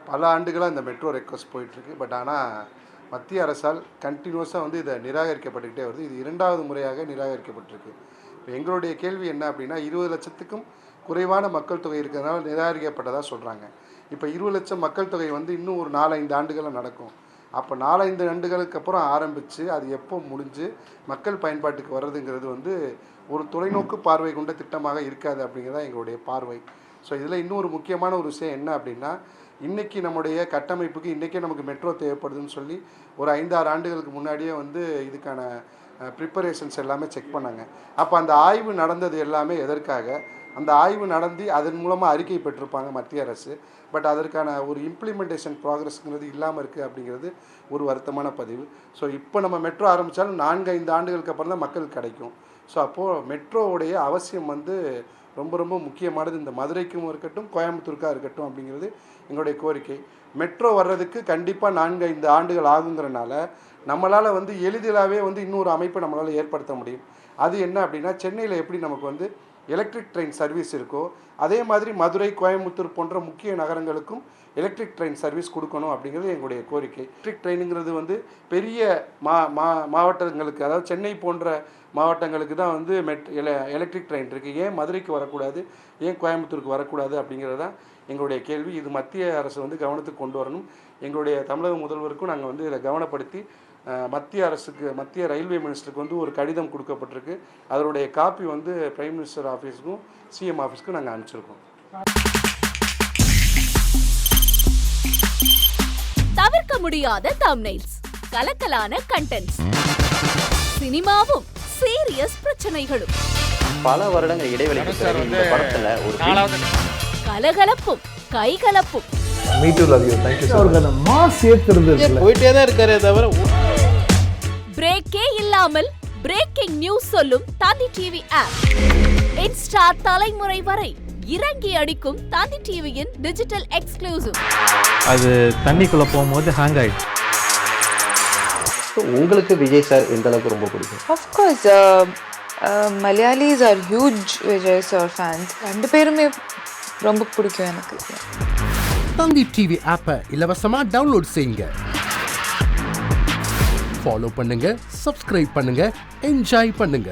பல ஆண்டுகளாக இந்த மெட்ரோ ரெக்வஸ்ட் போயிட்டுருக்கு. பட் ஆனால் மத்திய அரசால் கண்டினியூஸாக வந்து இதை நிராகரிக்கப்பட்டுக்கிட்டே வருது. இது 2வது முறையாக நிராகரிக்கப்பட்டிருக்கு. இப்போ எங்களுடைய கேள்வி என்ன அப்படின்னா, 20 லட்சத்துக்கும் குறைவான மக்கள் தொகை இருக்கிறதுனால நிராகரிக்கப்பட்டதாக சொல்கிறாங்க. இப்போ 20 லட்சம் மக்கள் தொகை வந்து இன்னும் ஒரு 4-5 ஆண்டுகளில் நடக்கும். அப்போ 4-5 ஆண்டுகளுக்கு அப்புறம் ஆரம்பித்து அது எப்போ முடிஞ்சு மக்கள் பயன்பாட்டுக்கு வர்றதுங்கிறது வந்து ஒரு தொலைநோக்கு பார்வை கொண்ட திட்டமாக இருக்காது அப்படிங்கிறதான் எங்களுடைய பார்வை. ஸோ இதில் இன்னொரு முக்கியமான ஒரு விஷயம் என்ன அப்படின்னா, இன்றைக்கி நம்முடைய கட்டமைப்புக்கு இன்றைக்கே நமக்கு மெட்ரோ தேவைப்படுதுன்னு சொல்லி ஒரு 5-6 ஆண்டுகளுக்கு முன்னாடியே வந்து இதுக்கான ப்ரிப்பரேஷன்ஸ் எல்லாமே செக் பண்ணாங்க. அப்போ அந்த ஆய்வு நடந்தது எல்லாமே எதற்காக? அந்த ஆய்வு நடந்து அதன் மூலமாக அறிக்கை பெற்றிருப்பாங்க மத்திய அரசு. பட் அதற்கான ஒரு இம்ப்ளிமெண்டேஷன் ப்ராக்ரஸ்ங்கிறது இல்லாமல் இருக்குது அப்படிங்கிறது ஒரு வருத்தமான பதிவு. ஸோ இப்போ நம்ம மெட்ரோ ஆரம்பித்தாலும் 4-5 ஆண்டுகளுக்கு அப்புறம் தான் மக்களுக்கு கிடைக்கும். ஸோ அப்போது மெட்ரோவுடைய அவசியம் வந்து ரொம்ப ரொம்ப முக்கியமானது. இந்த மதுரைக்கும் இருக்கட்டும், கோயம்புத்தூருக்காக இருக்கட்டும் அப்படிங்கிறது எங்களுடைய கோரிக்கை. மெட்ரோ வர்றதுக்கு கண்டிப்பாக 4-5 ஆண்டுகள் ஆகுங்கிறனால நம்மளால் வந்து எளிதிலாகவே வந்து இன்னொரு அமைப்பை நம்மளால் ஏற்படுத்த முடியும். அது என்ன அப்படின்னா, சென்னையில் எப்படி நமக்கு வந்து எலக்ட்ரிக் ட்ரெயின் சர்வீஸ் இருக்கோ அதே மாதிரி மதுரை, கோயம்புத்தூர் போன்ற முக்கிய நகரங்களுக்கும் எலக்ட்ரிக் ட்ரெயின் சர்வீஸ் கொடுக்கணும் அப்படிங்கிறது எங்களுடைய கோரிக்கை. எலக்ட்ரிக் ட்ரெயினுங்கிறது வந்து பெரிய மாவட்டங்களுக்கு, அதாவது சென்னை போன்ற மாவட்டங்களுக்கு தான் வந்து எலக்ட்ரிக் ட்ரெயின் இருக்குது. ஏன் மதுரைக்கு வரக்கூடாது, ஏன் கோயம்புத்தூருக்கு வரக்கூடாது அப்படிங்கிறது தான் எங்களுடைய கேள்வி. இது மத்திய அரசு வந்து கவனத்துக்கு கொண்டு வரணும். எங்களுடைய தமிழக முதல்வருக்கும் நாங்கள் வந்து இதை கவனப்படுத்தி மத்திய அரசுக்கு, மத்திய ரயில்வே மினிஸ்டருக்கு வந்து ஒரு கடிதம் கொடுக்கப்பட்டிருக்கு. அதனுடைய காப்பி வந்து பிரைம் மினிஸ்டர் ஆஃபீஸுக்கும் சிஎம் ஆஃபீஸுக்கும் நாங்கள் அனுப்பிச்சிருக்கோம். தவிர்க்க முடியாத தம்ப்நெயில்ஸ், கலக்கலான கண்டென்ட்ஸ், சினிமாவும் சீரியஸ் பிரச்சனைகளும், பல வருடங்கள் இடைவெளிக்கு பிறகு இந்த படத்துல ஒரு கலகலப்பும் கைகலப்பும், போயிட்டே தான் இருக்காரே தவிர பிரேக்கே இல்லாமல் பிரேக்கிங் நியூஸ் சொல்லும் தந்தி டிவி ஆப். இன்ஸ்டா தலைமுறை வரை இறங்கி அடிக்கும் தந்தி டிவியின் டிஜிட்டல் எக்ஸ்க்ளூசிவ். அது தண்ணிக்குள்ள போகும்போது ஹேங் ஆயிடுச்சு. உங்களுக்கு விஜய் சார் எந்த அளவுக்கு ரொம்ப பிடிக்கும்? Of course, Malayalis are huge Vijay sir fans. ரெண்டு பேருமே ரொம்ப பிடிக்கும் எனக்கு. தந்தி டிவி ஆப்பை இலவசமா டவுன்லோட் செய்யுங்க. ஃபாலோ பண்ணுங்க, சப்ஸ்கிரைப் பண்ணுங்க, என்ஜாய் பண்ணுங்க.